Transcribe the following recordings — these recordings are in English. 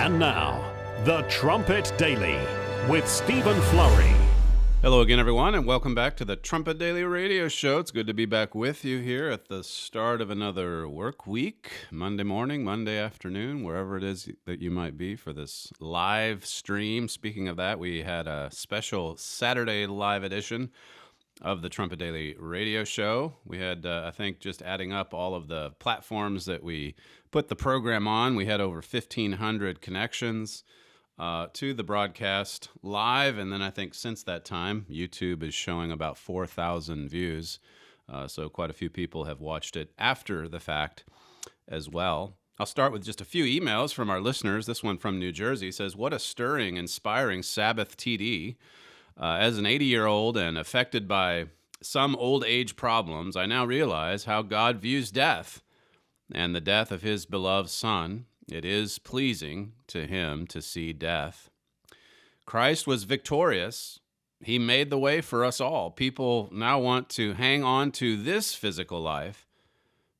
And now, the Trumpet Daily with Stephen Flurry. Hello again, everyone, and welcome back to the Trumpet Daily radio show. It's good to be back with you here at the start of another work week, Monday morning, Monday afternoon, wherever it is that you might be for this live stream. Speaking of that, we had a special Saturday live edition of the Trumpet Daily radio show. We had, I think, just adding up all of the platforms that we put the program on, we had over 1,500 connections to the broadcast live, and then I think since that time, YouTube is showing about 4,000 views, so quite a few people have watched it after the fact as well. I'll start with just a few emails from our listeners. This one from New Jersey says, "What a stirring, inspiring Sabbath TD. As an 80-year-old and affected by some old age problems, I now realize how God views death and the death of his beloved Son. It is pleasing to him to see death. Christ was victorious. He made the way for us all. People now want to hang on to this physical life.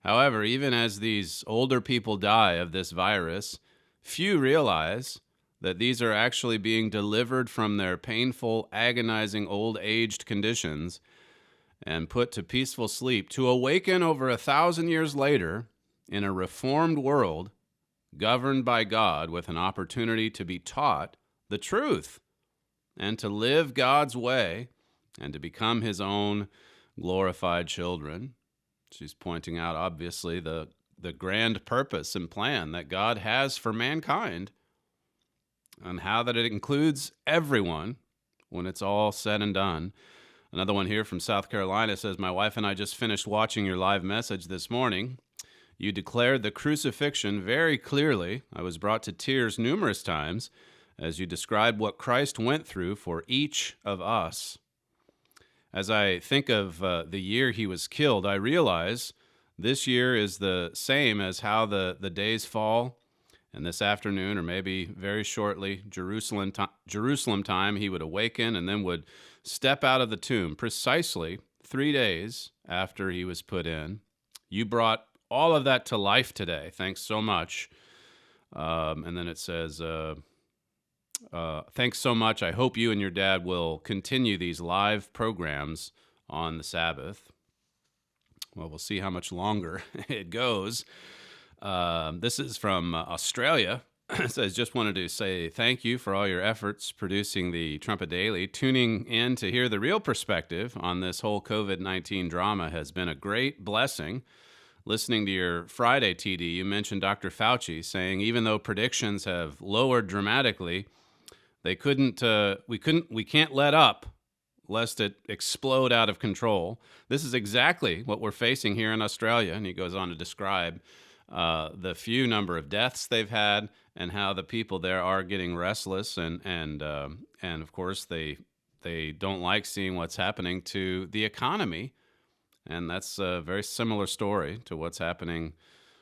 However, even as these older people die of this virus, few realize that these are actually being delivered from their painful, agonizing old-aged conditions and put to peaceful sleep to awaken over 1,000 years later in a reformed world governed by God with an opportunity to be taught the truth and to live God's way and to become his own glorified children." She's pointing out, obviously, the grand purpose and plan that God has for mankind, and how that it includes everyone when it's all said and done. Another one here from South Carolina says, "My wife and I just finished watching your live message this morning. You declared the crucifixion very clearly. I was brought to tears numerous times as you described what Christ went through for each of us. As I think of the year he was killed, I realize this year is the same as how the days fall. And this afternoon, or maybe very shortly, Jerusalem time, he would awaken and then would step out of the tomb precisely 3 days after he was put in. You brought all of that to life today. Thanks so much." And then it says, "Thanks so much. I hope you and your dad will continue these live programs on the Sabbath." Well, we'll see how much longer it goes. This is from Australia. It says, "Just wanted to say thank you for all your efforts producing the Trumpet Daily. Tuning in to hear the real perspective on this whole COVID-19 drama has been a great blessing. Listening to your Friday TD, you mentioned Dr. Fauci saying even though predictions have lowered dramatically, we can't let up lest it explode out of control. This is exactly what we're facing here in Australia." And he goes on to describe the few number of deaths they've had and how the people there are getting restless, and of course they don't like seeing what's happening to the economy. And that's a very similar story to what's happening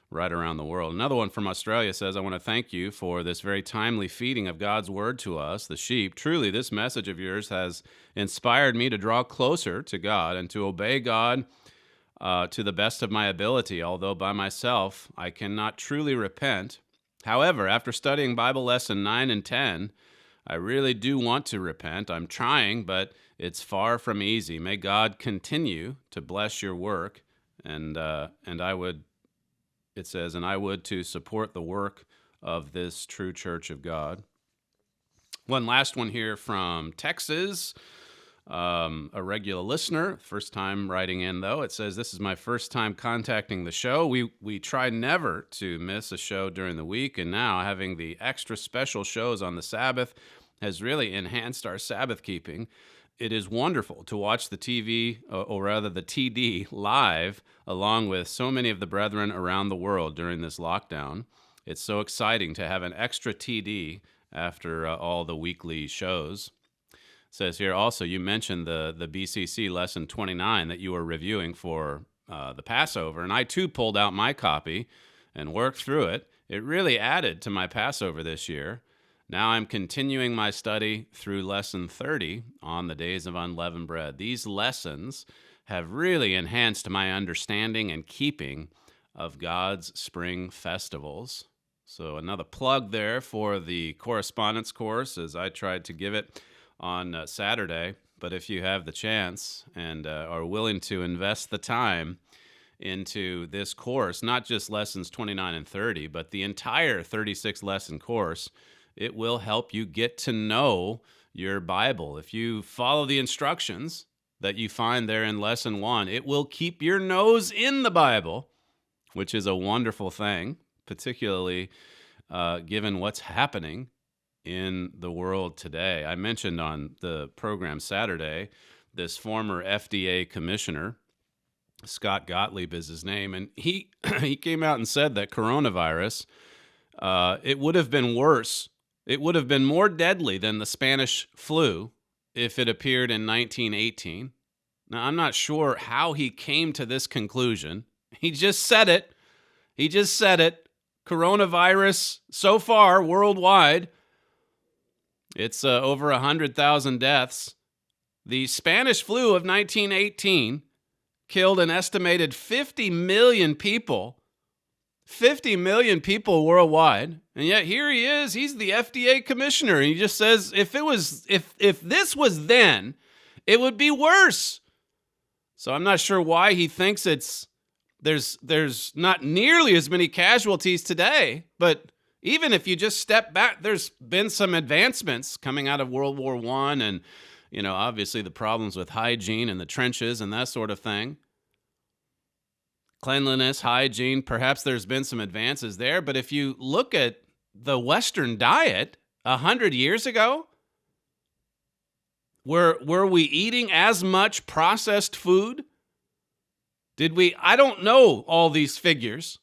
right around the world. Another one from Australia says, "I want to thank you for this very timely feeding of God's word to us, the sheep. Truly, this message of yours has inspired me to draw closer to God and to obey God to the best of my ability, although by myself I cannot truly repent. However, after studying Bible lesson 9 and 10, I really do want to repent. I'm trying, but it's far from easy. May God continue to bless your work, and I would," it says, "and I would to support the work of this true church of God." One last one here from Texas. A regular listener, first time writing in though. It says, "This is my first time contacting the show. We try never to miss a show during the week, and now having the extra special shows on the Sabbath has really enhanced our Sabbath keeping. It is wonderful to watch the TV, or rather the TD, live, along with so many of the brethren around the world during this lockdown. It's so exciting to have an extra TD after all the weekly shows." It says here also, you mentioned the BCC lesson 29 that you were reviewing for the Passover, and I too pulled out my copy and worked through it. It really added to my Passover this year. Now I'm continuing my study through lesson 30 on the days of unleavened bread. These lessons have really enhanced my understanding and keeping of God's spring festivals. So another plug there for the correspondence course, as I tried to give it on Saturday. But if you have the chance and are willing to invest the time into this course, not just lessons 29 and 30, but the entire 36 lesson course, it will help you get to know your Bible. If you follow the instructions that you find there in lesson 1, it will keep your nose in the Bible, which is a wonderful thing, particularly given what's happening in the world today. I mentioned on the program Saturday, this former FDA commissioner, Scott Gottlieb is his name, and he came out and said that coronavirus, it would have been worse. It would have been more deadly than the Spanish flu if it appeared in 1918. Now, I'm not sure how he came to this conclusion. He just said it. Coronavirus, so far, worldwide, it's over 100,000 deaths. The Spanish flu of 1918 killed an estimated 50 million people. 50 million people worldwide. And yet here he is, he's the FDA commissioner, and he just says if this was then, it would be worse. So I'm not sure why he thinks there's not nearly as many casualties today, but even if you just step back, there's been some advancements coming out of World War I and, obviously the problems with hygiene and the trenches and that sort of thing. Cleanliness, hygiene, perhaps there's been some advances there, but if you look at the Western diet 100 years ago, were we eating as much processed food? Did we? I don't know all these figures,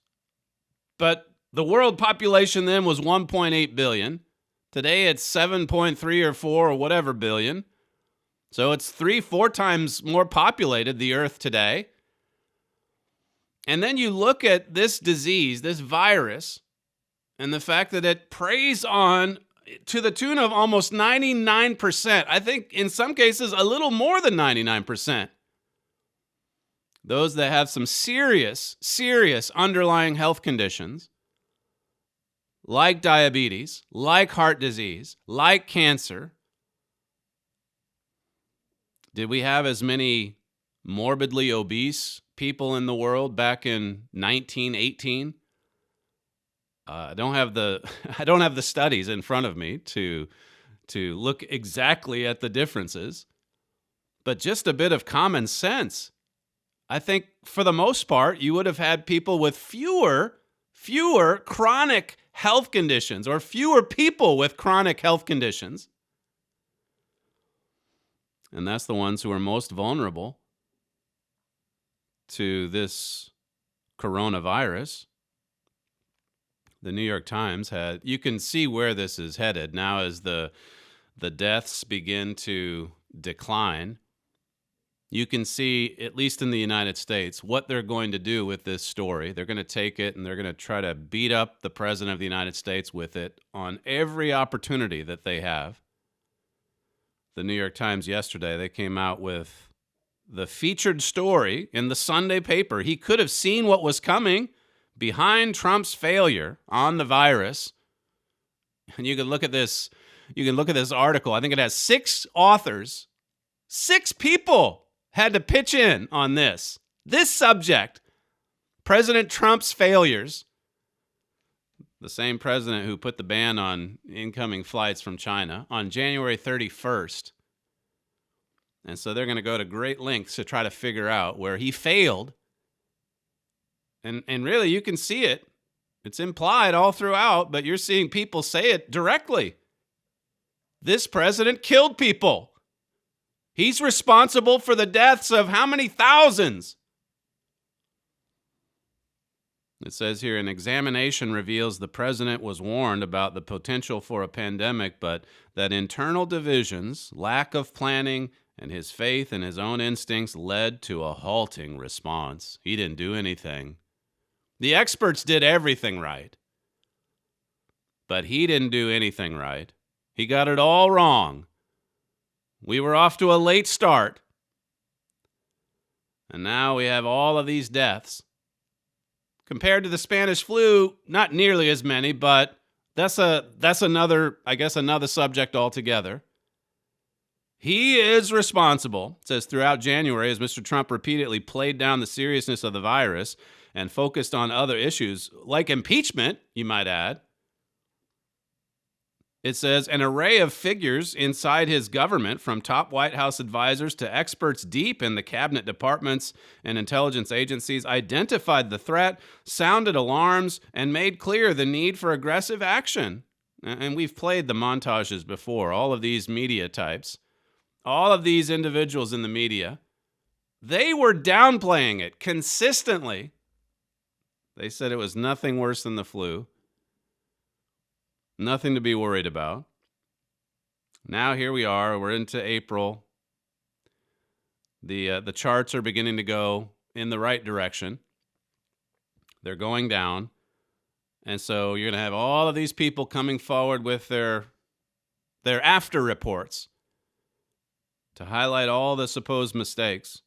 but the world population then was 1.8 billion. Today it's 7.3 or 4 or whatever billion. So it's 3-4 times more populated, the earth today. And then you look at this disease, this virus, and the fact that it preys on to the tune of almost 99%. I think in some cases a little more than 99%. Those that have some serious underlying health conditions, like diabetes, like heart disease, like cancer. Did we have as many morbidly obese people in the world back in 1918? I don't have the studies in front of me to look exactly at the differences, but just a bit of common sense. I think for the most part, you would have had people with fewer chronic health conditions, or fewer people with chronic health conditions. And that's the ones who are most vulnerable to this coronavirus. The New York Times you can see where this is headed now as the deaths begin to decline. You can see, at least in the United States, what they're going to do with this story. They're going to take it and they're going to try to beat up the President of the United States with it on every opportunity that they have. The New York Times yesterday, they came out with the featured story in the Sunday paper. He could have seen what was coming behind Trump's failure on the virus. And you can look at this article. I think it has 6 authors. 6 people had to pitch in on this subject, President Trump's failures. The same president who put the ban on incoming flights from China on January 31st. And so they're going to go to great lengths to try to figure out where he failed. And really, you can see it. It's implied all throughout, but you're seeing people say it directly. This president killed people. He's responsible for the deaths of how many thousands? It says here, an examination reveals the president was warned about the potential for a pandemic, but that internal divisions, lack of planning, and his faith in his own instincts led to a halting response. He didn't do anything. The experts did everything right, but he didn't do anything right. He got it all wrong. We were off to a late start, and now we have all of these deaths. Compared to the Spanish flu, not nearly as many, but that's another subject altogether. He is responsible, it says, throughout January, as Mr. Trump repeatedly played down the seriousness of the virus and focused on other issues, like impeachment, you might add. It says, an array of figures inside his government, from top White House advisors to experts deep in the cabinet departments and intelligence agencies, identified the threat, sounded alarms, and made clear the need for aggressive action. And we've played the montages before, all of these media types. All of these individuals in the media, they were downplaying it consistently. They said it was nothing worse than the flu. Nothing to be worried about. Now here we are. We're into April. The charts are beginning to go in the right direction. They're going down. And so you're going to have all of these people coming forward with their after reports to highlight all the supposed mistakes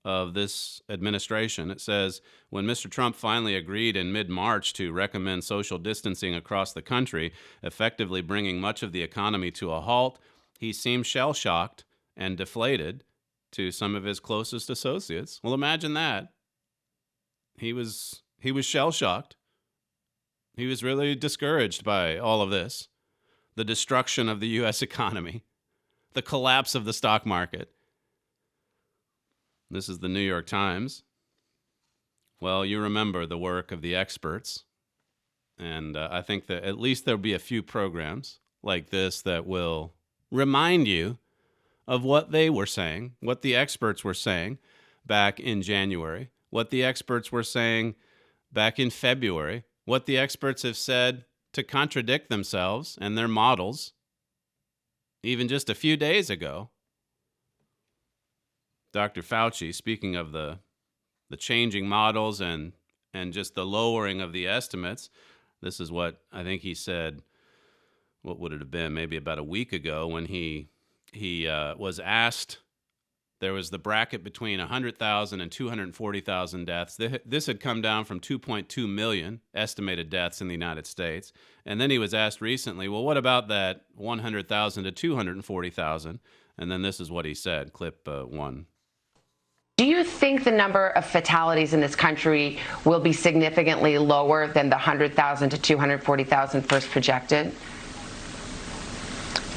of this administration. It says, when Mr. Trump finally agreed in mid-March to recommend social distancing across the country, effectively bringing much of the economy to a halt, he seemed shell-shocked and deflated to some of his closest associates. Well, imagine that. He was shell-shocked. He was really discouraged by all of this. The destruction of the U.S. economy, the collapse of the stock market. This is the New York Times. Well, you remember the work of the experts. And I think that at least there'll be a few programs like this that will remind you of what they were saying, what the experts were saying back in January, what the experts were saying back in February, what the experts have said to contradict themselves and their models even just a few days ago. Dr. Fauci, speaking of the changing models and just the lowering of the estimates, this is what I think he said, what would it have been, maybe about a week ago, when he was asked, there was the bracket between 100,000 and 240,000 deaths. This had come down from 2.2 million estimated deaths in the United States. And then he was asked recently, well, what about that 100,000 to 240,000? And then this is what he said, clip 1. Do you think the number of fatalities in this country will be significantly lower than the 100,000 to 240,000 first projected?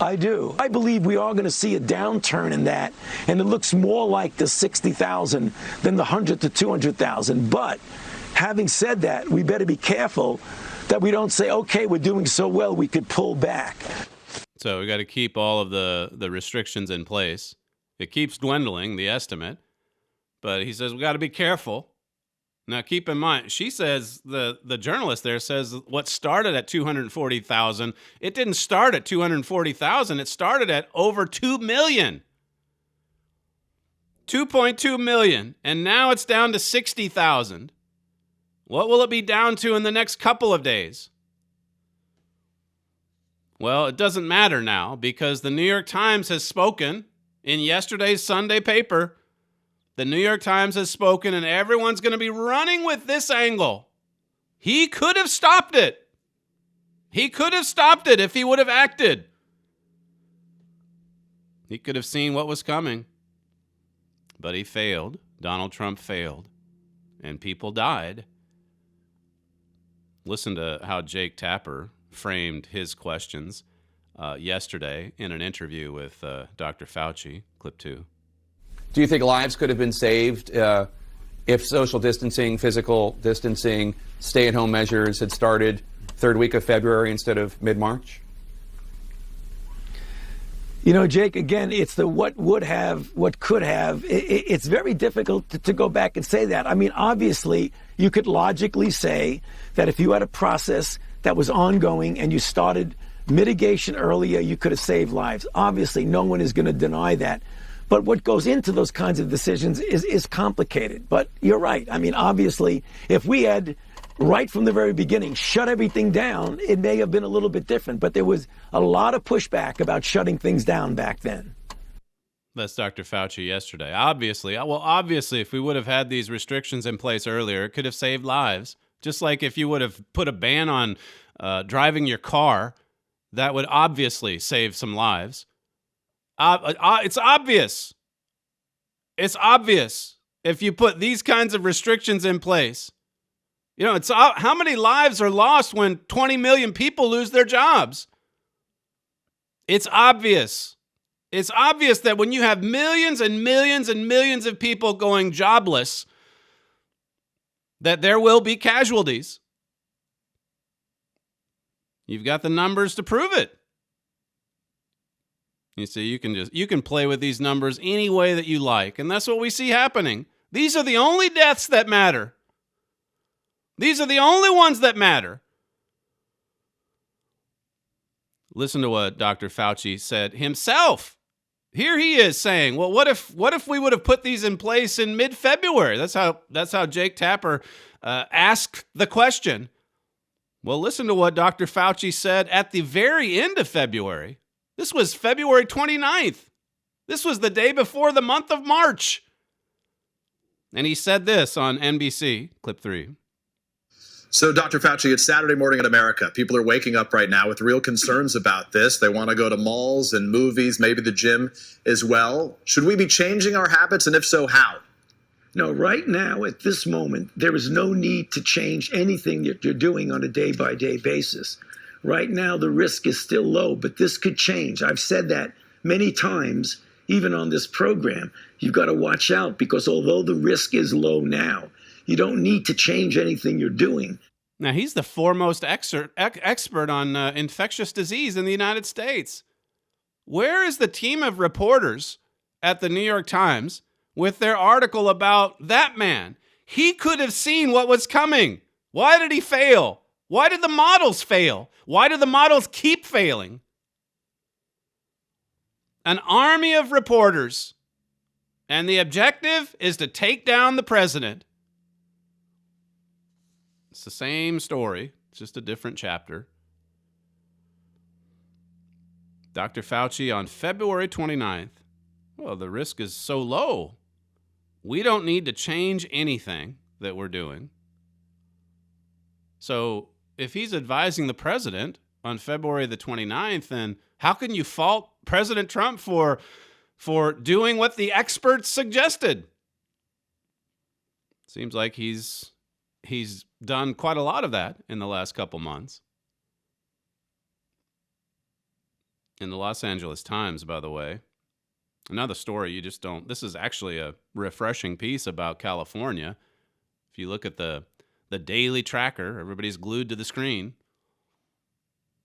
I do. I believe we are going to see a downturn in that, and it looks more like the 60,000 than the 100 to 200,000. But having said that, we better be careful that we don't say, okay, we're doing so well, we could pull back. So we got to keep all of the restrictions in place. It keeps dwindling, the estimate. But he says, we got to be careful. Now, keep in mind, she says, the journalist there says what started at 240,000, it didn't start at 240,000. It started at over 2 million. 2.2 million. And now it's down to 60,000. What will it be down to in the next couple of days? Well, it doesn't matter now, because the New York Times has spoken in yesterday's Sunday paper. The New York Times has spoken, and everyone's going to be running with this angle. He could have stopped it. He could have stopped it if he would have acted. He could have seen what was coming. But he failed. Donald Trump failed. And people died. Listen to how Jake Tapper framed his questions yesterday in an interview with Dr. Fauci. Clip 2. Do you think lives could have been saved if social distancing, physical distancing, stay-at-home measures had started third week of February instead of mid-March? You know, Jake, again, it's the what would have, what could have. It's very difficult to go back and say that. I mean, obviously, you could logically say that if you had a process that was ongoing and you started mitigation earlier, you could have saved lives. Obviously, no one is going to deny that. But what goes into those kinds of decisions is complicated. But you're right. I mean, obviously, if we had, right from the very beginning, shut everything down, it may have been a little bit different. But there was a lot of pushback about shutting things down back then. That's Dr. Fauci yesterday. Obviously, if we would have had these restrictions in place earlier, it could have saved lives. Just like if you would have put a ban on driving your car, that would obviously save some lives. It's obvious. It's obvious if you put these kinds of restrictions in place. You know, it's how many lives are lost when 20 million people lose their jobs? It's obvious. It's obvious that when you have millions and millions and millions of people going jobless, that there will be casualties. You've got the numbers to prove it. You see, you can play with these numbers any way that you like, and that's what we see happening. These are the only deaths that matter. These are the only ones that matter. Listen to what Dr. Fauci said himself. Here he is saying, well, what if we would have put these in place in mid-February? That's how Jake Tapper asked the question. Well, listen to what Dr. Fauci said at the very end of February. This was February 29th. This was the day before the month of March. And he said this on NBC, clip 3. So, Dr. Fauci, it's Saturday morning in America. People are waking up right now with real concerns about this. They want to go to malls and movies, maybe the gym as well. Should we be changing our habits, and if so, how? No, right now, at this moment, there is no need to change anything that you're doing on a day-by-day basis. Right now, the risk is still low, but this could change. I've said that many times, even on this program. You've got to watch out because although the risk is low now, you don't need to change anything you're doing. Now, he's the foremost expert on infectious disease in the United States. Where is the team of reporters at the New York Times with their article about that man? He could have seen what was coming. Why did he fail? Why did the models fail? Why do the models keep failing? An army of reporters, and the objective is to take down the president. It's the same story. It's just a different chapter. Dr. Fauci on February 29th. Well, the risk is so low. We don't need to change anything that we're doing. So if he's advising the president on February the 29th, then how can you fault President Trump for doing what the experts suggested? Seems like he's done quite a lot of that in the last couple months. In the Los Angeles Times, by the way, another story you just don't... This is actually a refreshing piece about California. If you look at the daily tracker, everybody's glued to the screen.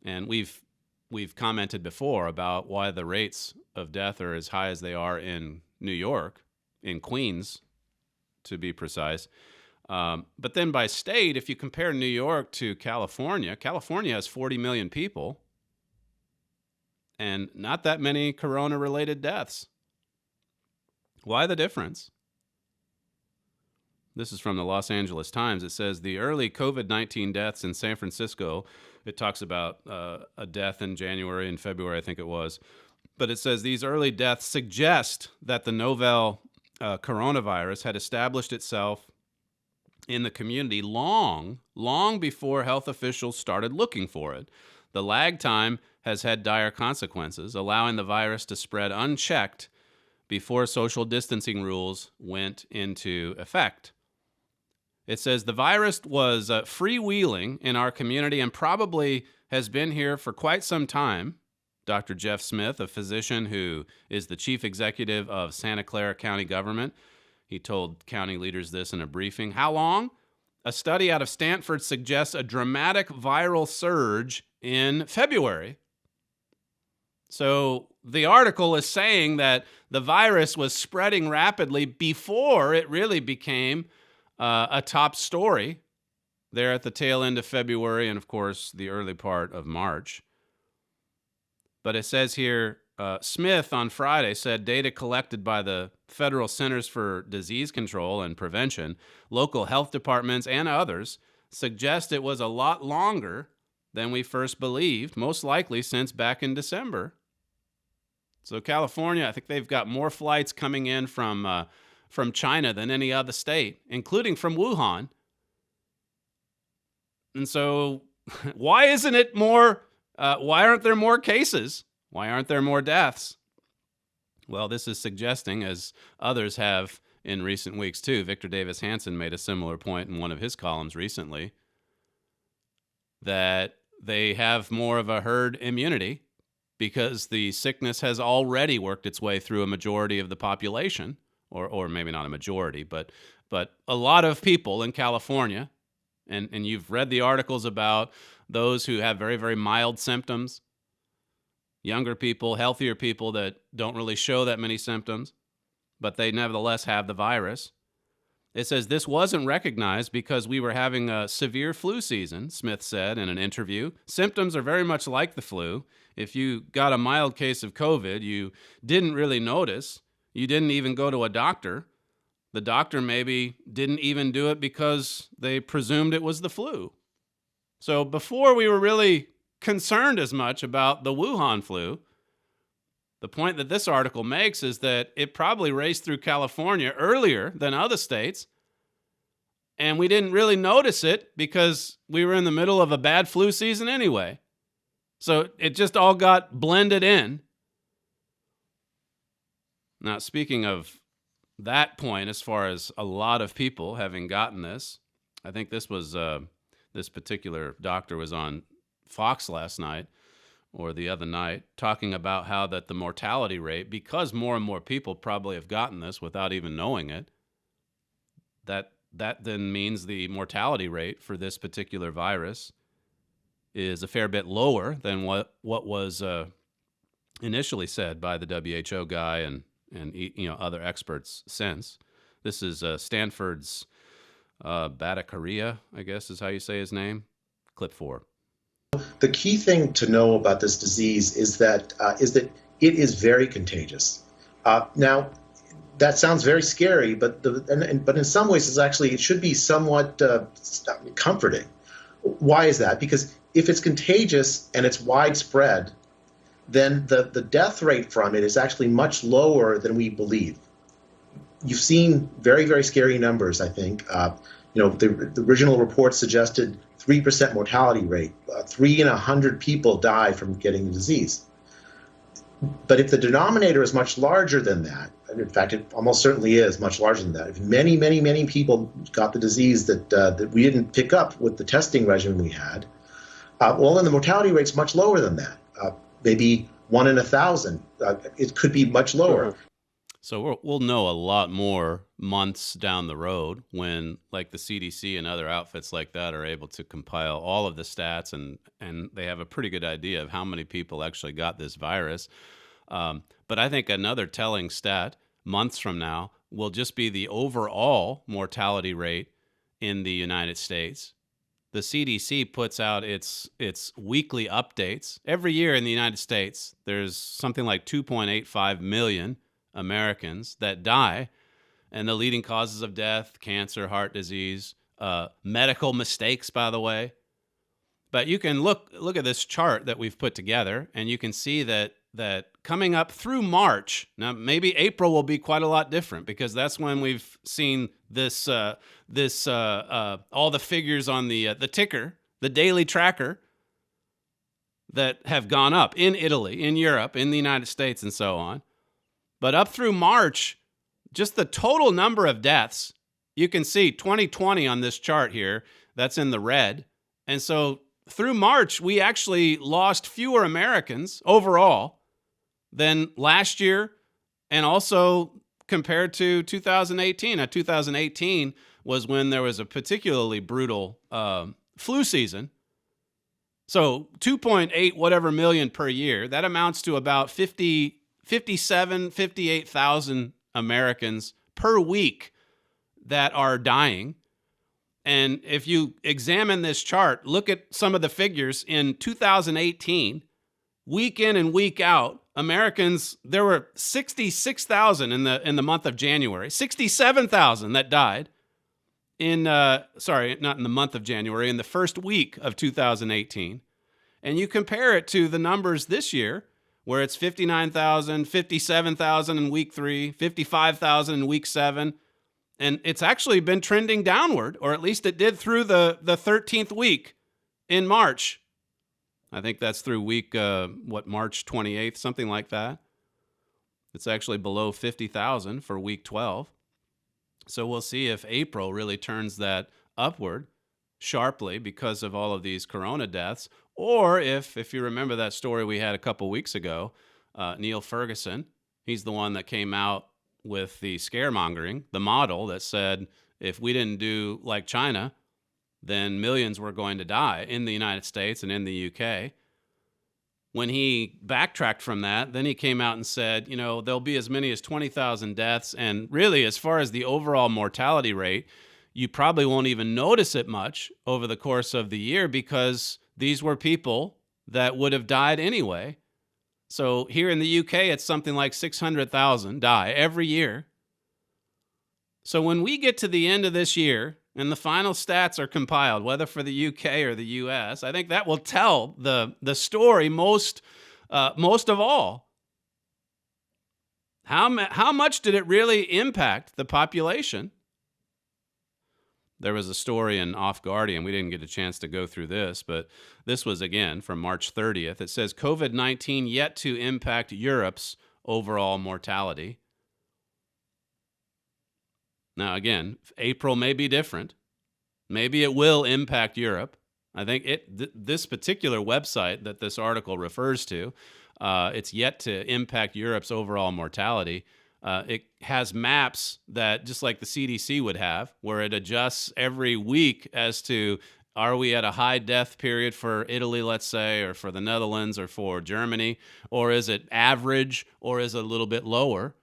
And we've commented before about why the rates of death are as high as they are in New York, in Queens, to be precise. But then by state, if you compare New York to California, California has 40 million people and not that many corona-related deaths. Why the difference? This is from the Los Angeles Times. It says the early COVID-19 deaths in San Francisco, it talks about a death in January and February, I think it was. But it says these early deaths suggest that the novel coronavirus had established itself in the community long before health officials started looking for it. The lag time has had dire consequences, allowing the virus to spread unchecked before social distancing rules went into effect. It says the virus was freewheeling in our community and probably has been here for quite some time. Dr. Jeff Smith, a physician who is the chief executive of Santa Clara County government, he told county leaders this in a briefing. How long? A study out of Stanford suggests a dramatic viral surge in February. So the article is saying that the virus was spreading rapidly before it really became a top story there at the tail end of February and, of course, the early part of March. But it says here, Smith on Friday said data collected by the Federal Centers for Disease Control and Prevention, local health departments, and others suggest it was a lot longer than we first believed, most likely since back in December. So California, I think they've got more flights coming in from China than any other state, including from Wuhan. And so why isn't it more, why aren't there more cases? Why aren't there more deaths? Well, this is suggesting, as others have in recent weeks too, Victor Davis Hanson made a similar point in one of his columns recently, that they have more of a herd immunity because the sickness has already worked its way through a majority of the population, or maybe not a majority, but a lot of people in California. And you've read the articles about those who have very, very mild symptoms, younger people, healthier people that don't really show that many symptoms, but they nevertheless have the virus. It says this wasn't recognized because we were having a severe flu season, Smith said in an interview. Symptoms are very much like the flu. If you got a mild case of COVID, you didn't really notice. You didn't even go to a doctor. The doctor maybe didn't even do it because they presumed it was the flu. So before we were really concerned as much about the Wuhan flu, the point that this article makes is that it probably raced through California earlier than other states, and we didn't really notice it because we were in the middle of a bad flu season anyway. So it just all got blended in. Now, speaking of that point, as far as a lot of people having gotten this, I think this was this particular doctor was on Fox last night or the other night talking about how that the mortality rate, because more and more people probably have gotten this without even knowing it, that then means the mortality rate for this particular virus is a fair bit lower than what was initially said by the WHO guy and other experts since. This is Stanford's Bhattacharya, I guess is how you say his name. Clip 4. The key thing to know about this disease is that it is very contagious. Now, that sounds very scary, but in some ways, it should be somewhat comforting. Why is that? Because if it's contagious and it's widespread, then the death rate from it is actually much lower than we believe. You've seen very, very scary numbers, I think. The original report suggested 3% mortality rate. 3 in 100 people die from getting the disease. But if the denominator is much larger than that, and in fact, it almost certainly is much larger than that, if many, many, many people got the disease that we didn't pick up with the testing regimen we had, then the mortality rate's much lower than that. Maybe 1 in 1,000. It could be much lower. So we'll know a lot more months down the road when, like, the CDC and other outfits like that are able to compile all of the stats and they have a pretty good idea of how many people actually got this virus. But I think another telling stat months from now will just be the overall mortality rate in the United States. The CDC puts out its weekly updates. Every year in the United States, there's something like 2.85 million Americans that die, and the leading causes of death, cancer, heart disease, medical mistakes, by the way. But you can look at this chart that we've put together, and you can see that coming up through March, now maybe April will be quite a lot different because that's when we've seen this all the figures on the ticker, the daily tracker, that have gone up in Italy, in Europe, in the United States, and so on. But up through March, just the total number of deaths, you can see 2020 on this chart here, that's in the red. And so through March, we actually lost fewer Americans overall than last year, and also compared to 2018. Now, 2018 was when there was a particularly brutal flu season. So 2.8 whatever million per year, that amounts to about 58,000 Americans per week that are dying. And if you examine this chart, look at some of the figures in 2018, week in and week out, Americans, there were 66,000 in the month of January, 67,000 that died not in the month of January, in the first week of 2018. And you compare it to the numbers this year, where it's 59,000, 57,000 in week 3, 55,000 in week 7. And it's actually been trending downward, or at least it did through the 13th week in March. I think that's through week, March 28th, something like that. It's actually below 50,000 for week 12. So we'll see if April really turns that upward sharply because of all of these corona deaths, or if you remember that story we had a couple weeks ago, Neil Ferguson, he's the one that came out with the scaremongering, the model that said if we didn't do like China, then millions were going to die in the United States and in the UK. When he backtracked from that, then he came out and said, there'll be as many as 20,000 deaths. And really, as far as the overall mortality rate, you probably won't even notice it much over the course of the year because these were people that would have died anyway. So here in the UK, it's something like 600,000 die every year. So when we get to the end of this year and the final stats are compiled, whether for the UK or the US, I think that will tell the story most of all. How much did it really impact the population? There was a story in Off Guardian. We didn't get a chance to go through this, but this was, again, from March 30th. It says, COVID-19 yet to impact Europe's overall mortality. Now, again, April may be different. Maybe it will impact Europe. I think this particular website that this article refers to, it's yet to impact Europe's overall mortality. It has maps that, just like the CDC would have, where it adjusts every week as to, are we at a high death period for Italy, let's say, or for the Netherlands, or for Germany, or is it average, or is it a little bit lower?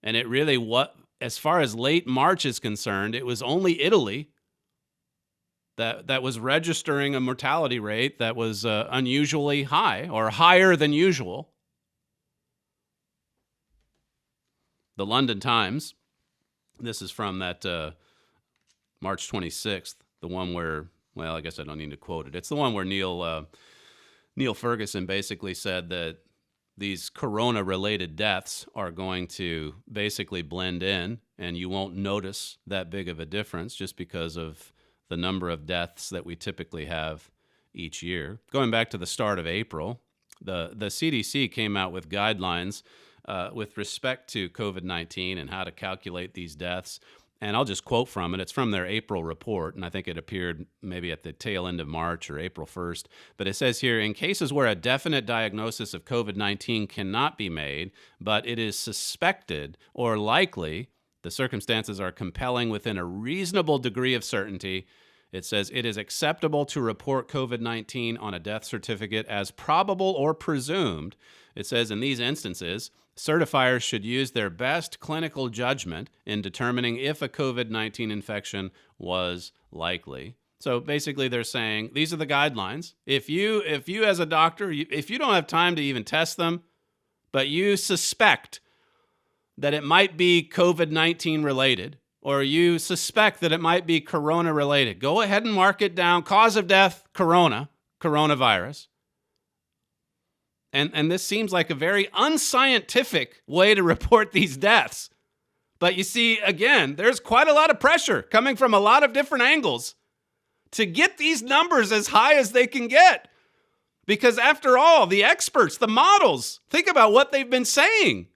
And it really, as far as late March is concerned, it was only Italy that was registering a mortality rate that was unusually high, or higher than usual. The London Times, this is from that March 26th, the one where, well, I guess I don't need to quote it. It's the one where Neil Ferguson basically said that these corona-related deaths are going to basically blend in, and you won't notice that big of a difference just because of the number of deaths that we typically have each year. Going back to the start of April, the CDC came out with guidelines with respect to COVID-19 and how to calculate these deaths. And I'll just quote from it. It's from their April report, and I think it appeared maybe at the tail end of March or April 1st. But it says here, in cases where a definite diagnosis of COVID-19 cannot be made, but it is suspected or likely, the circumstances are compelling within a reasonable degree of certainty. It says it is acceptable to report COVID-19 on a death certificate as probable or presumed. It says in these instances, certifiers should use their best clinical judgment in determining if a COVID-19 infection was likely. So basically they're saying these are the guidelines. If you as a doctor, if you don't have time to even test them, but you suspect that it might be COVID-19 related, or you suspect that it might be corona related, go ahead and mark it down. Cause of death, coronavirus. And this seems like a very unscientific way to report these deaths. But you see, again, there's quite a lot of pressure coming from a lot of different angles to get these numbers as high as they can get. Because after all, the experts, the models, think about what they've been saying.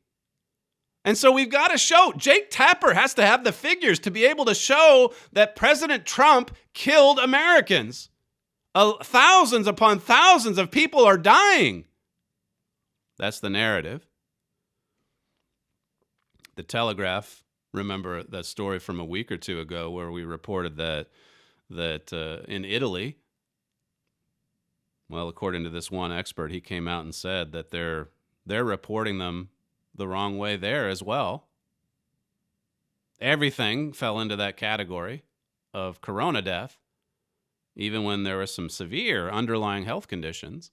And so we've got to show, Jake Tapper has to have the figures to be able to show that President Trump killed Americans. Thousands upon thousands of people are dying. That's the narrative. The Telegraph, remember that story from a week or two ago where we reported that in Italy, well, according to this one expert, he came out and said that they're reporting them the wrong way there as well. Everything fell into that category of corona death, even when there were some severe underlying health conditions.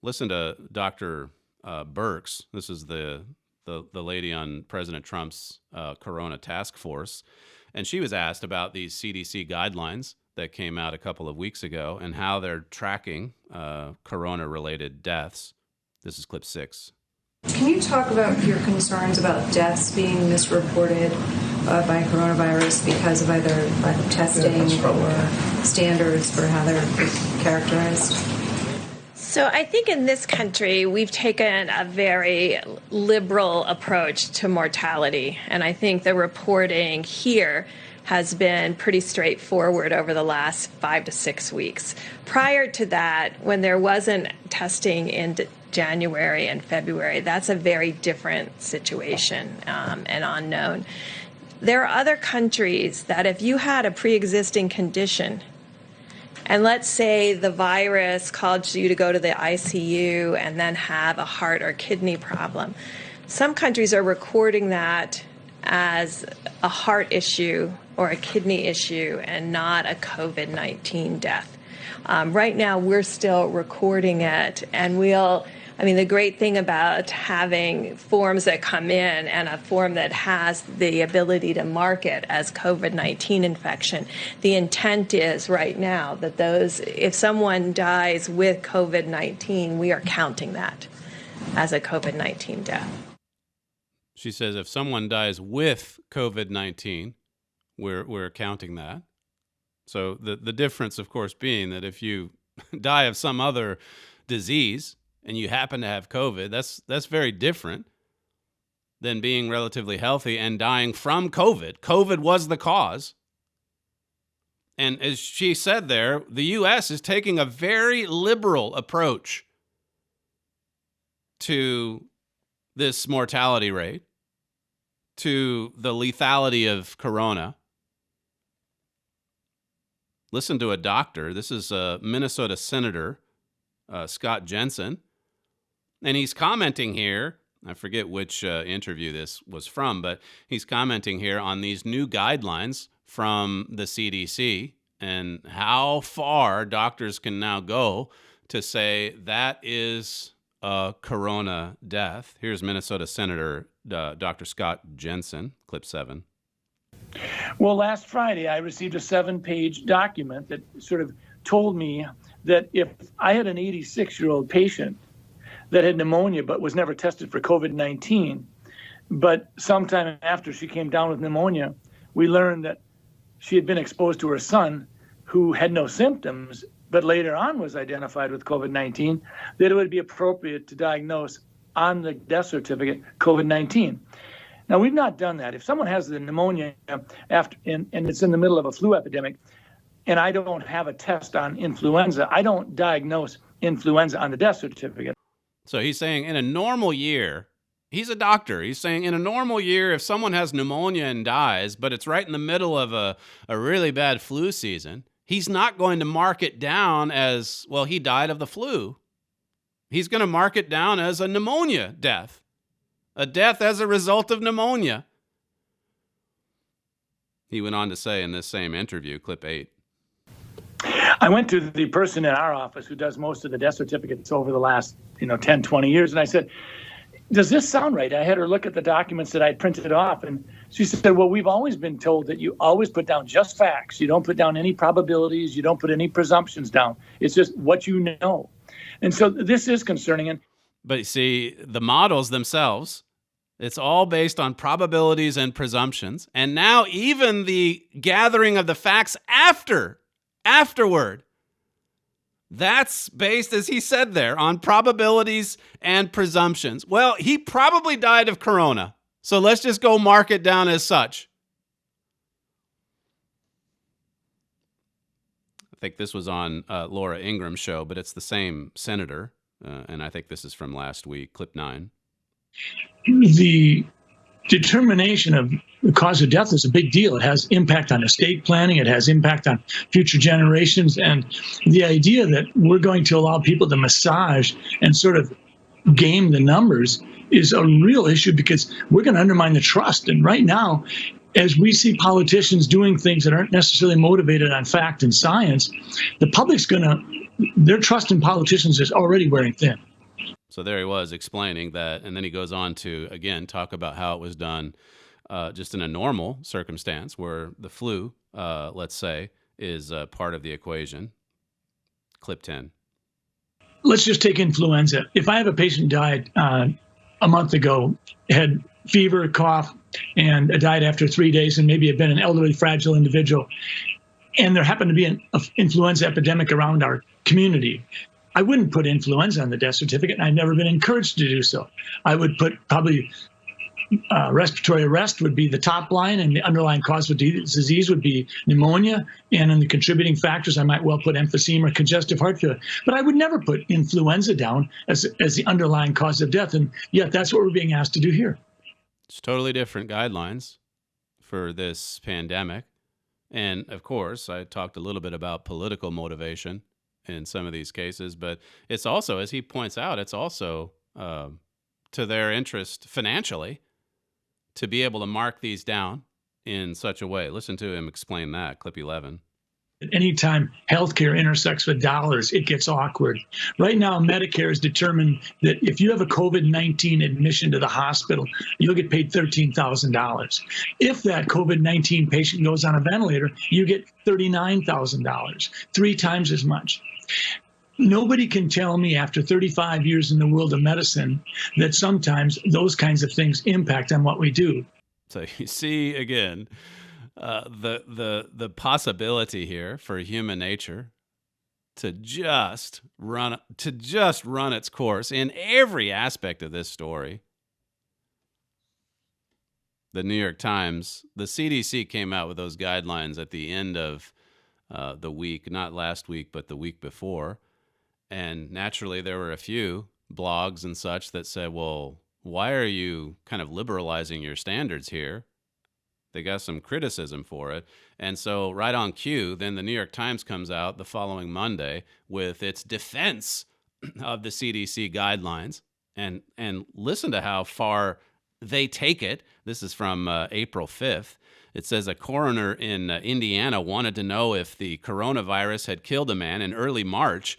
Listen to Dr. Birx. This is the lady on President Trump's corona task force. And she was asked about these CDC guidelines that came out a couple of weeks ago and how they're tracking corona-related deaths. This is clip 6. Can you talk about your concerns about deaths being misreported by coronavirus because of either lack of testing or standards for how they're characterized? So I think in this country, we've taken a very liberal approach to mortality. And I think the reporting here has been pretty straightforward over the last 5 to 6 weeks. Prior to that, when there wasn't testing in January and February, that's a very different situation and unknown. There are other countries that if you had a pre-existing condition, and let's say the virus caused you to go to the ICU and then have a heart or kidney problem, some countries are recording that as a heart issue or a kidney issue and not a COVID-19 death. Right now, we're still recording it, and the great thing about having forms that come in and a form that has the ability to mark it as COVID-19 infection, the intent is right now that if someone dies with COVID-19, we are counting that as a COVID-19 death. She says if someone dies with COVID-19, we're counting that. So the difference, of course, being that if you die of some other disease and you happen to have COVID, that's very different than being relatively healthy and dying from COVID. COVID was the cause. And as she said there, the U.S. is taking a very liberal approach to this mortality rate, to the lethality of corona. Listen to a doctor. This is a Minnesota Senator, Scott Jensen. And he's commenting here, I forget which interview this was from, but he's commenting here on these new guidelines from the CDC and how far doctors can now go to say that is a corona death. Here's Minnesota Senator Dr. Scott Jensen, clip 7. Well, last Friday, I received a 7-page document that sort of told me that if I had an 86-year-old patient that had pneumonia but was never tested for COVID-19, but sometime after she came down with pneumonia, we learned that she had been exposed to her son who had no symptoms, but later on was identified with COVID-19, that it would be appropriate to diagnose on the death certificate COVID-19. Now, we've not done that. If someone has the pneumonia after and it's in the middle of a flu epidemic, and I don't have a test on influenza, I don't diagnose influenza on the death certificate. So he's saying in a normal year, he's a doctor. He's saying in a normal year, if someone has pneumonia and dies, but it's right in the middle of a really bad flu season, he's not going to mark it down as, well, he died of the flu. He's going to mark it down as a pneumonia death, a death as a result of pneumonia. He went on to say in this same interview, clip 8. I went to the person in our office who does most of the death certificates over the last 10, 20 years, and I said, does this sound right? I had her look at the documents that I'd printed off, and she said, well, we've always been told that you always put down just facts. You don't put down any probabilities. You don't put any presumptions down. It's just what you know. And so this is concerning. But you see, the models themselves, it's all based on probabilities and presumptions. And now even the gathering of the facts afterward, that's based, as he said there, on probabilities and presumptions. Well, he probably died of corona, so let's just go mark it down as such. I think this was on Laura Ingram's show, but it's the same senator, and I think this is from last week, clip 9. The determination of the cause of death is a big deal. It has impact on estate planning. It has impact on future generations. And the idea that we're going to allow people to massage and sort of game the numbers is a real issue, because we're going to undermine the trust. And right now, as we see politicians doing things that aren't necessarily motivated on fact and science, the public's their trust in politicians is already wearing thin. So there he was explaining that, and then he goes on to, again, talk about how it was done just in a normal circumstance where the flu, let's say, is part of the equation. Clip 10. Let's just take influenza. If I have a patient died a month ago, had fever, cough, and died after 3 days, and maybe had been an elderly, fragile individual, and there happened to be an influenza epidemic around our community, I wouldn't put influenza on the death certificate, and I've never been encouraged to do so. I would put probably respiratory arrest would be the top line, and the underlying cause of disease would be pneumonia. And in the contributing factors, I might well put emphysema or congestive heart failure. But I would never put influenza down as the underlying cause of death. And yet that's what we're being asked to do here. It's totally different guidelines for this pandemic. And of course, I talked a little bit about political motivation in some of these cases, but it's also, as he points out, it's also to their interest financially to be able to mark these down in such a way. Listen to him explain that, clip 11. Anytime healthcare intersects with dollars, it gets awkward. Right now, Medicare has determined that if you have a COVID-19 admission to the hospital, you'll get paid $13,000. If that COVID-19 patient goes on a ventilator, you get $39,000, 3 times as much. Nobody can tell me after 35 years in the world of medicine that sometimes those kinds of things impact on what we do. So you see, again, the possibility here for human nature to just run its course in every aspect of this story. The New York Times, the CDC came out with those guidelines at the end of the week, not last week, but the week before. And naturally, there were a few blogs and such that said, well, why are you kind of liberalizing your standards here? They got some criticism for it. And so right on cue, then the New York Times comes out the following Monday with its defense of the CDC guidelines. And listen to how far they take it. This is from April 5th. It says a coroner in Indiana wanted to know if the coronavirus had killed a man in early March,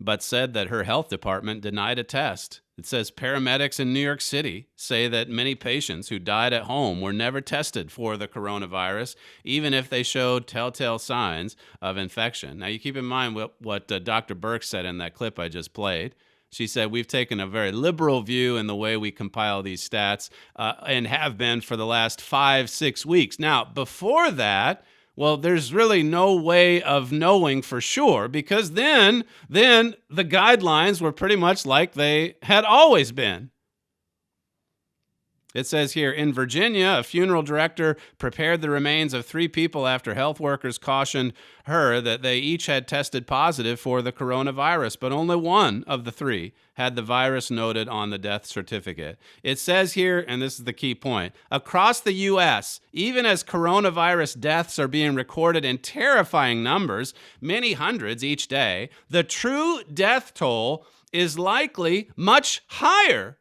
but said that her health department denied a test. It says paramedics in New York City say that many patients who died at home were never tested for the coronavirus, even if they showed telltale signs of infection. Now, you keep in mind what Dr. Burke said in that clip I just played. She said, we've taken a very liberal view in the way we compile these stats and have been for the last 5-6 weeks. Now, before that, well, there's really no way of knowing for sure, because then the guidelines were pretty much like they had always been. It says here, in Virginia, a funeral director prepared the remains of 3 people after health workers cautioned her that they each had tested positive for the coronavirus, but only one of the 3 had the virus noted on the death certificate. It says here, and this is the key point, across the U.S., even as coronavirus deaths are being recorded in terrifying numbers, many hundreds each day, the true death toll is likely much higher.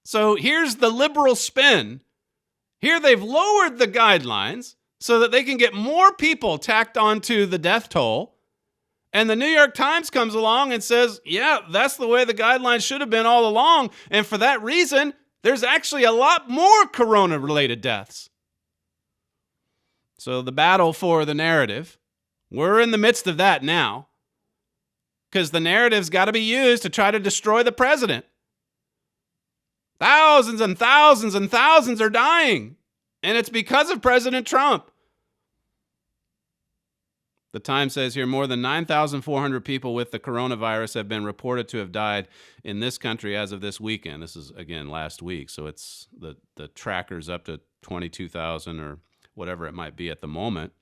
So here's the liberal spin. Here they've lowered the guidelines so that they can get more people tacked onto the death toll. And the New York Times comes along and says, yeah, that's the way the guidelines should have been all along. And for that reason, there's actually a lot more corona-related deaths. So the battle for the narrative, we're in the midst of that now, because the narrative's got to be used to try to destroy the president. Thousands and thousands and thousands are dying, and it's because of President Trump. The Times says here more than 9,400 people with the coronavirus have been reported to have died in this country as of this weekend. This is, again, last week, so it's the tracker's up to 22,000 or whatever it might be at the moment.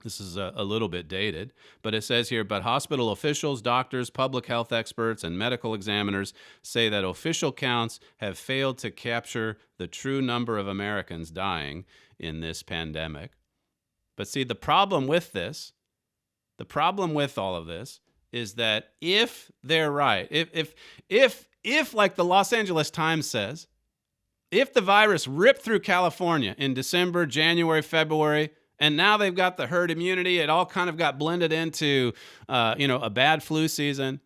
This is a little bit dated, but it says here, but hospital officials, doctors, public health experts, and medical examiners say that official counts have failed to capture the true number of Americans dying in this pandemic. But see, the problem with all of this is that if they're right, if like the Los Angeles Times says, if the virus ripped through California in December, January, February, and now they've got the herd immunity, it all kind of got blended into, a bad flu season.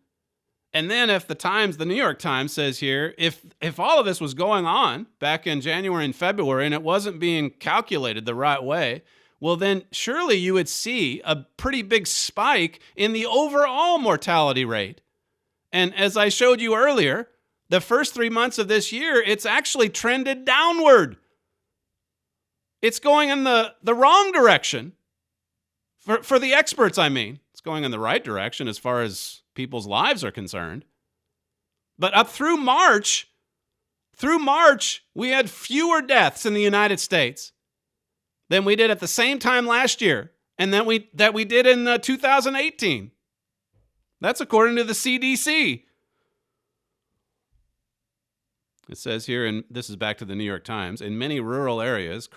And then if the New York Times says here, if all of this was going on back in January and February and it wasn't being calculated the right way, well, then surely you would see a pretty big spike in the overall mortality rate. And as I showed you earlier, the first 3 months of this year, it's actually trended downward. It's going in the wrong direction. For the experts, I mean. It's going in the right direction as far as people's lives are concerned. But up through March, we had fewer deaths in the United States than we did at the same time last year, and that we did in 2018. That's according to the CDC. It says here, and this is back to the New York Times, in many rural areas,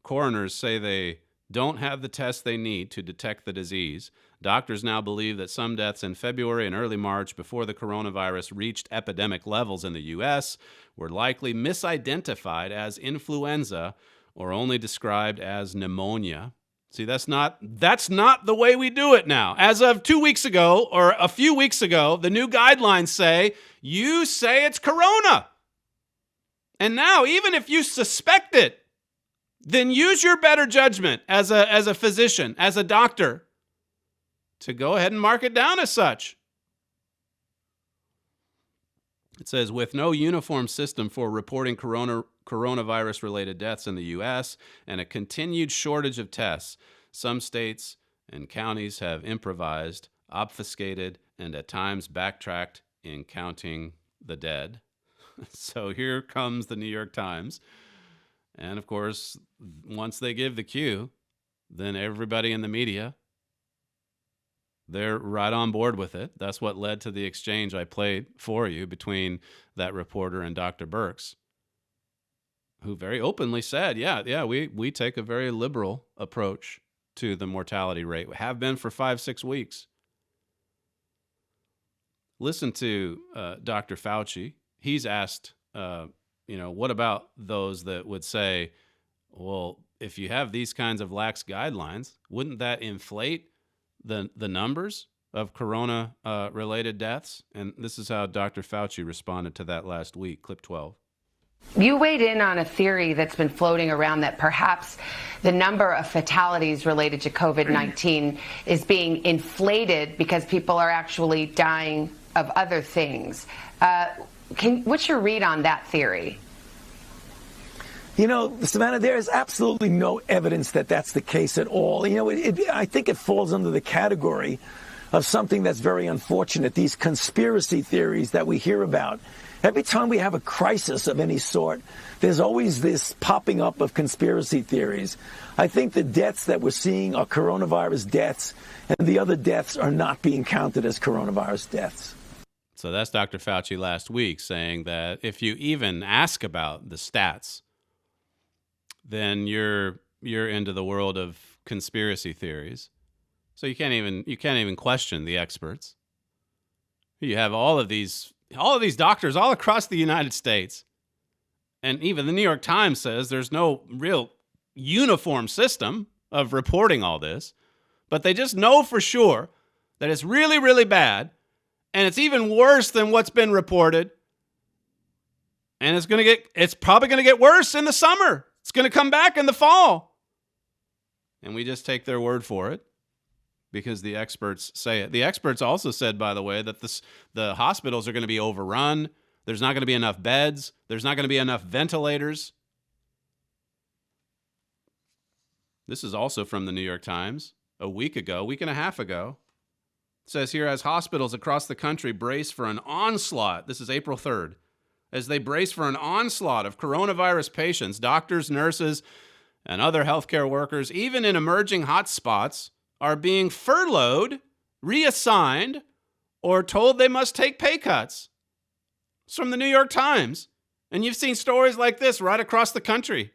coroners say they don't have the tests they need to detect the disease. Doctors now believe that some deaths in February and early March, before the coronavirus reached epidemic levels in the U.S., were likely misidentified as influenza or only described as pneumonia. See, that's not the way we do it now. As of 2 weeks ago, or a few weeks ago, the new guidelines say, you say it's corona. And now, even if you suspect it, then use your better judgment as a physician, as a doctor, to go ahead and mark it down as such. It says, with no uniform system for reporting coronavirus-related deaths in the U.S. and a continued shortage of tests, some states and counties have improvised, obfuscated, and at times backtracked in counting the dead. So here comes the New York Times. And of course, once they give the cue, then everybody in the media, they're right on board with it. That's what led to the exchange I played for you between that reporter and Dr. Birx, who very openly said, yeah, we take a very liberal approach to the mortality rate. We have been for 5-6 weeks. Listen to Dr. Fauci. He's asked, what about those that would say, well, if you have these kinds of lax guidelines, wouldn't that inflate the numbers of corona-related deaths? And this is how Dr. Fauci responded to that last week, clip 12. You weighed in on a theory that's been floating around that perhaps the number of fatalities related to COVID-19 is being inflated because people are actually dying of other things. What's your read on that theory? Savannah, there is absolutely no evidence that that's the case at all. I think it falls under the category of something that's very unfortunate, these conspiracy theories that we hear about. Every time we have a crisis of any sort, there's always this popping up of conspiracy theories. I think the deaths that we're seeing are coronavirus deaths, and the other deaths are not being counted as coronavirus deaths. So that's Dr. Fauci last week saying that if you even ask about the stats, then you're into the world of conspiracy theories. So you can't even question the experts. You have all of these doctors all across the United States. And even the New York Times says there's no real uniform system of reporting all this, but they just know for sure that it's really, really bad. And it's even worse than what's been reported. And it's probably going to get worse in the summer. It's going to come back in the fall. And we just take their word for it because the experts say it. The experts also said, by the way, that the hospitals are going to be overrun. There's not going to be enough beds. There's not going to be enough ventilators. This is also from the New York Times a week and a half ago. It says here, as hospitals across the country brace for an onslaught, this is April 3rd, as they brace for an onslaught of coronavirus patients, doctors, nurses, and other healthcare workers, even in emerging hotspots, are being furloughed, reassigned, or told they must take pay cuts. It's from the New York Times. And you've seen stories like this right across the country.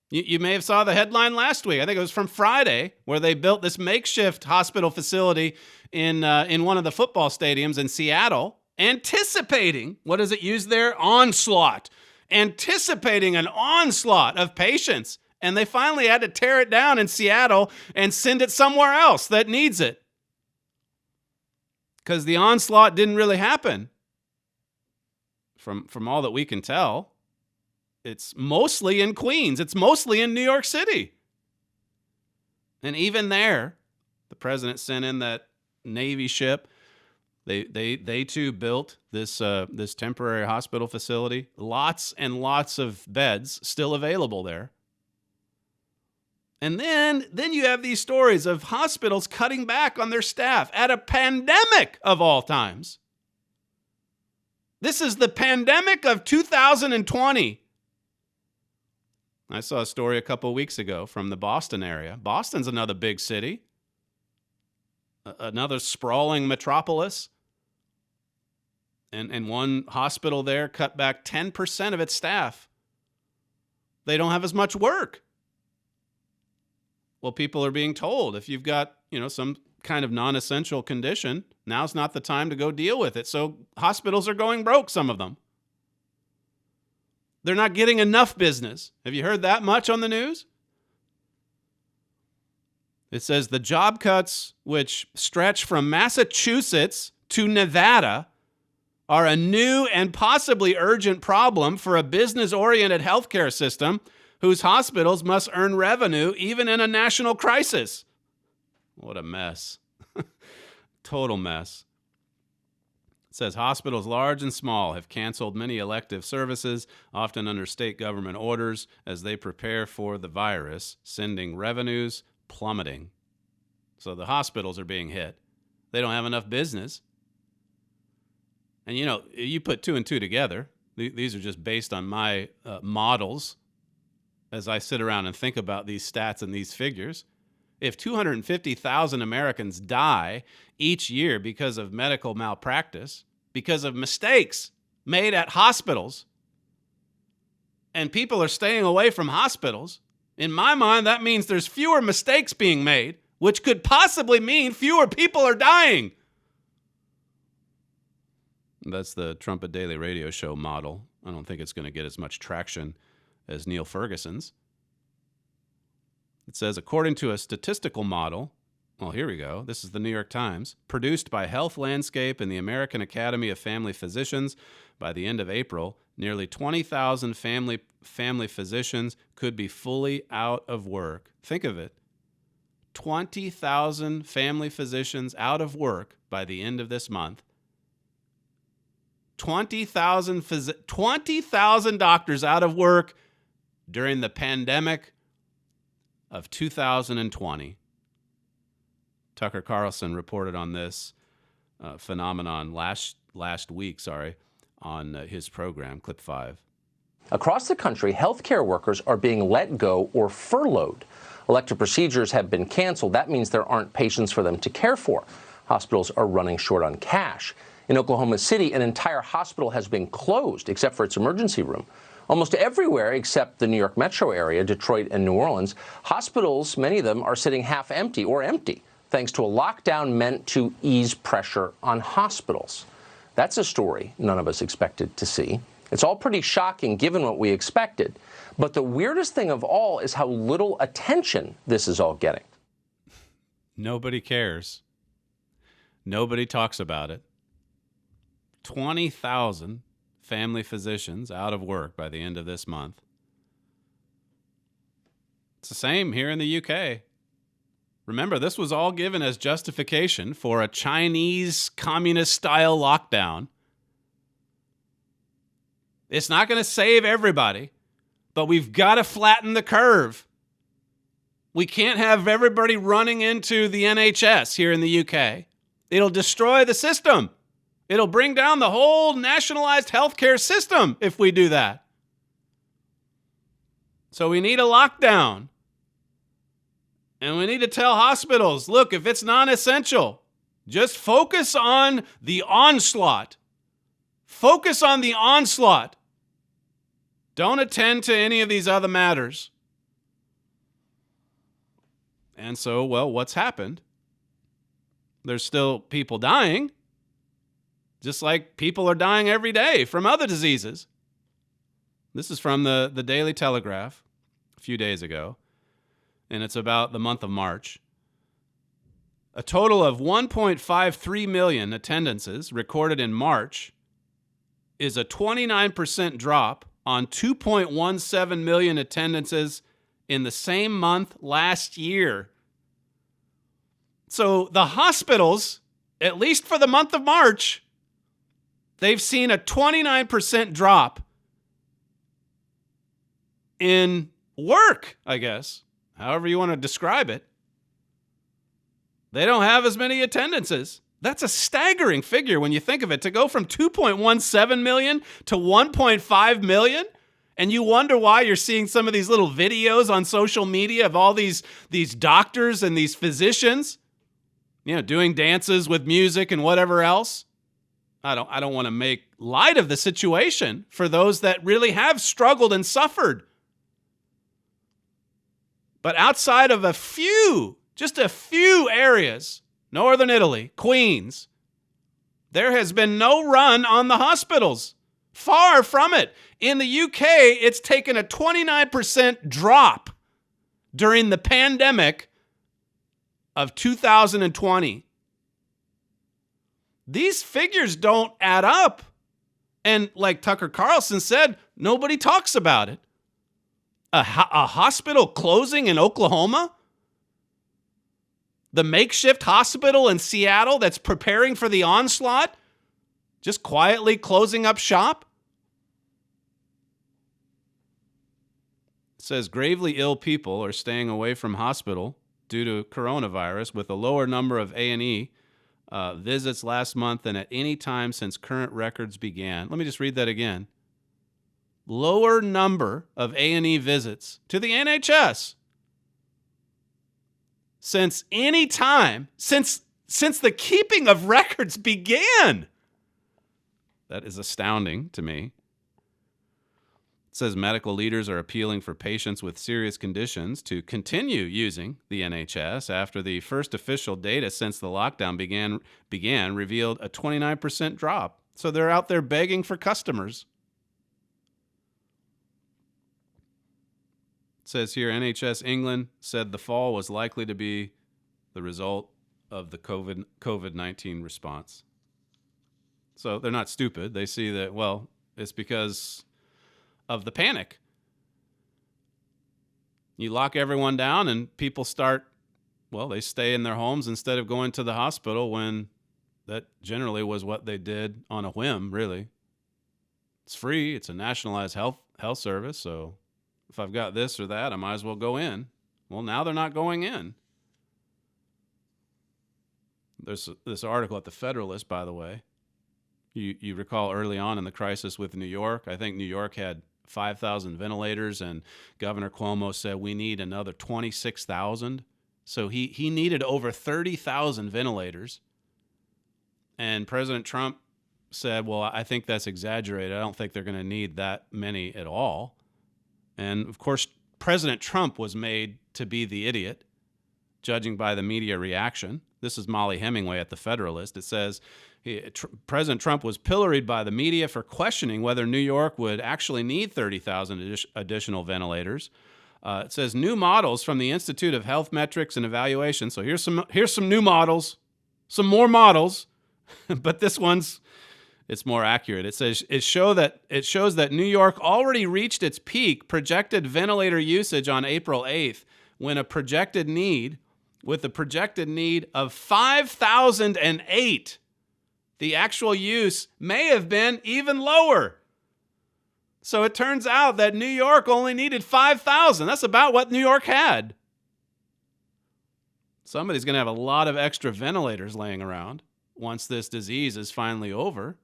You may have saw the headline last week. I think it was from Friday, where they built this makeshift hospital facility in one of the football stadiums in Seattle, anticipating, what does it use there? Onslaught. Anticipating an onslaught of patients. And they finally had to tear it down in Seattle and send it somewhere else that needs it. Because the onslaught didn't really happen. From all that we can tell. It's mostly in Queens. It's mostly in New York City. And even there, the president sent in that Navy ship. They too built this temporary hospital facility. Lots and lots of beds still available there. And then you have these stories of hospitals cutting back on their staff at a pandemic of all times. This is the pandemic of 2020. I saw a story a couple of weeks ago from the Boston area. Boston's another big city, another sprawling metropolis. And one hospital there cut back 10% of its staff. They don't have as much work. Well, people are being told, if you've got, some kind of non-essential condition, now's not the time to go deal with it. So hospitals are going broke, some of them. They're not getting enough business. Have you heard that much on the news? It says the job cuts, which stretch from Massachusetts to Nevada, are a new and possibly urgent problem for a business-oriented healthcare system whose hospitals must earn revenue even in a national crisis. What a mess. Total mess. It says hospitals large and small have canceled many elective services, often under state government orders, as they prepare for the virus, sending revenues plummeting. So the hospitals are being hit. They don't have enough business. And, you put two and two together. These are just based on my models as I sit around and think about these stats and these figures. If 250,000 Americans die each year because of medical malpractice, because of mistakes made at hospitals, and people are staying away from hospitals, in my mind, that means there's fewer mistakes being made, which could possibly mean fewer people are dying. That's the Trumpet Daily radio show model. I don't think it's going to get as much traction as Neil Ferguson's. It says, according to a statistical model, well, here we go. This is the New York Times, produced by Health Landscape and the American Academy of Family Physicians. By the end of April, nearly 20,000 family physicians could be fully out of work. Think of it. 20,000 family physicians out of work by the end of this month. 20,000 doctors out of work during the pandemic of 2020. Tucker Carlson reported on this phenomenon last week, on his program, Clip 5. Across the country, healthcare workers are being let go or furloughed. Elective procedures have been canceled. That means there aren't patients for them to care for. Hospitals are running short on cash. In Oklahoma City, an entire hospital has been closed except for its emergency room. Almost everywhere except the New York metro area, Detroit and New Orleans, hospitals, many of them, are sitting half empty or empty, thanks to a lockdown meant to ease pressure on hospitals. That's a story none of us expected to see. It's all pretty shocking given what we expected. But the weirdest thing of all is how little attention this is all getting. Nobody cares. Nobody talks about it. 20,000 family physicians out of work by the end of this month. It's the same here in the UK. Remember, this was all given as justification for a Chinese communist-style lockdown. It's not going to save everybody, but we've got to flatten the curve. We can't have everybody running into the NHS here in the UK. It'll destroy the system. It'll bring down the whole nationalized healthcare system if we do that. So we need a lockdown. And we need to tell hospitals, look, if it's non-essential, just focus on the onslaught. Focus on the onslaught. Don't attend to any of these other matters. And so, well, what's happened? There's still people dying, just like people are dying every day from other diseases. This is from the Daily Telegraph a few days ago, and it's about the month of March. A total of 1.53 million attendances recorded in March is a 29% drop on 2.17 million attendances in the same month last year. So the hospitals, at least for the month of March, they've seen a 29% drop in work, I guess, however you want to describe it. They don't have as many attendances. That's a staggering figure when you think of it. To go from 2.17 million to 1.5 million, and you wonder why you're seeing some of these little videos on social media of all these doctors and these physicians, doing dances with music and whatever else. I don't want to make light of the situation for those that really have struggled and suffered. But outside of just a few areas, Northern Italy, Queens, there has been no run on the hospitals. Far from it. In the UK, it's taken a 29% drop during the pandemic of 2020. These figures don't add up. And like Tucker Carlson said, nobody talks about it. A hospital closing in Oklahoma? The makeshift hospital in Seattle that's preparing for the onslaught? Just quietly closing up shop? It says gravely ill people are staying away from hospital due to coronavirus, with a lower number of A&E visits last month than at any time since current records began. Let me just read that again. Lower number of A&E visits to the NHS since any time, since the keeping of records began. That is astounding to me. It says medical leaders are appealing for patients with serious conditions to continue using the NHS after the first official data since the lockdown began revealed a 29% drop. So they're out there begging for customers. It says here, NHS England said the fall was likely to be the result of the COVID-19 response. So they're not stupid. They see that, well, it's because of the panic. You lock everyone down and people they stay in their homes instead of going to the hospital, when that generally was what they did on a whim, really. It's free. It's a nationalized health service, so if I've got this or that, I might as well go in. Well, now they're not going in. There's this article at the Federalist, by the way. You recall early on in the crisis with New York, I think New York had 5,000 ventilators, and Governor Cuomo said we need another 26,000. So he needed over 30,000 ventilators. And President Trump said, well, I think that's exaggerated. I don't think they're going to need that many at all. And, of course, President Trump was made to be the idiot, judging by the media reaction. This is Molly Hemingway at the Federalist. It says, President Trump was pilloried by the media for questioning whether New York would actually need 30,000 additional ventilators. It says new models from the Institute of Health Metrics and Evaluation. So here's some new models, some more models, but this one's it's more accurate. It says it shows that New York already reached its peak projected ventilator usage on April 8th, when the projected need of 5,008. The actual use may have been even lower. So it turns out that New York only needed 5,000. That's about what New York had. Somebody's going to have a lot of extra ventilators laying around once this disease is finally over.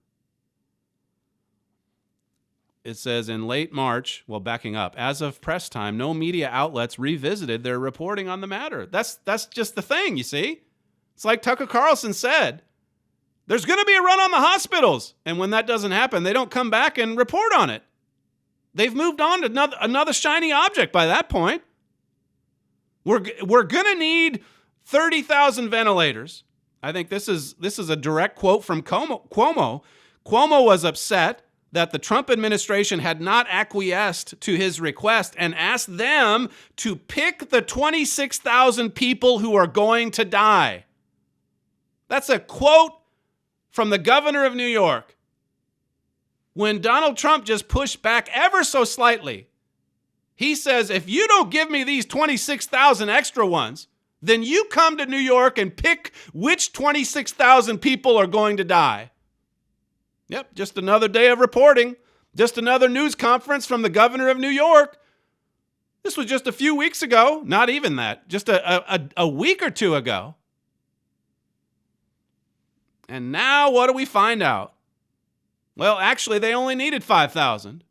It says in late March, backing up, as of press time, no media outlets revisited their reporting on the matter. That's just the thing, you see? It's like Tucker Carlson said. There's going to be a run on the hospitals. And when that doesn't happen, they don't come back and report on it. They've moved on to another shiny object by that point. We're going to need 30,000 ventilators. I think this is a direct quote from Cuomo. Cuomo was upset that the Trump administration had not acquiesced to his request and asked them to pick the 26,000 people who are going to die. That's a quote from the governor of New York. When Donald Trump just pushed back ever so slightly, he says, if you don't give me these 26,000 extra ones, then you come to New York and pick which 26,000 people are going to die. Yep, just another day of reporting. Just another news conference from the governor of New York. This was just a few weeks ago. Not even that. Just a week or two ago. And now what do we find out? Well, actually, they only needed 5,000.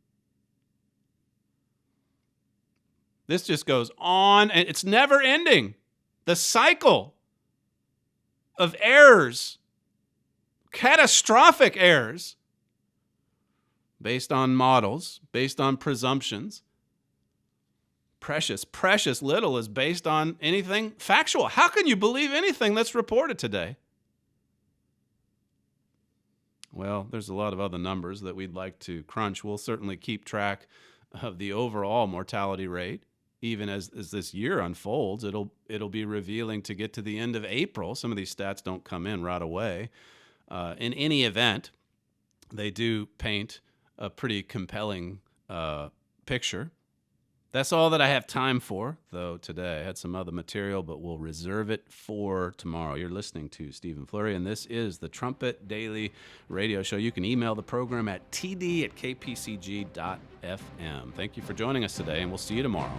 This just goes on, and it's never ending. The cycle of errors, catastrophic errors, based on models, based on presumptions. Precious little is based on anything factual. How can you believe anything that's reported today? Well, there's a lot of other numbers that we'd like to crunch. We'll certainly keep track of the overall mortality rate. Even as this year unfolds, it'll be revealing to get to the end of April. Some of these stats don't come in right away. In any event, they do paint a pretty compelling picture. That's all that I have time for, though, today. I had some other material, but we'll reserve it for tomorrow. You're listening to Stephen Flurry, and this is the Trumpet Daily Radio Show. You can email the program at td@kpcg.fm. Thank you for joining us today, and we'll see you tomorrow.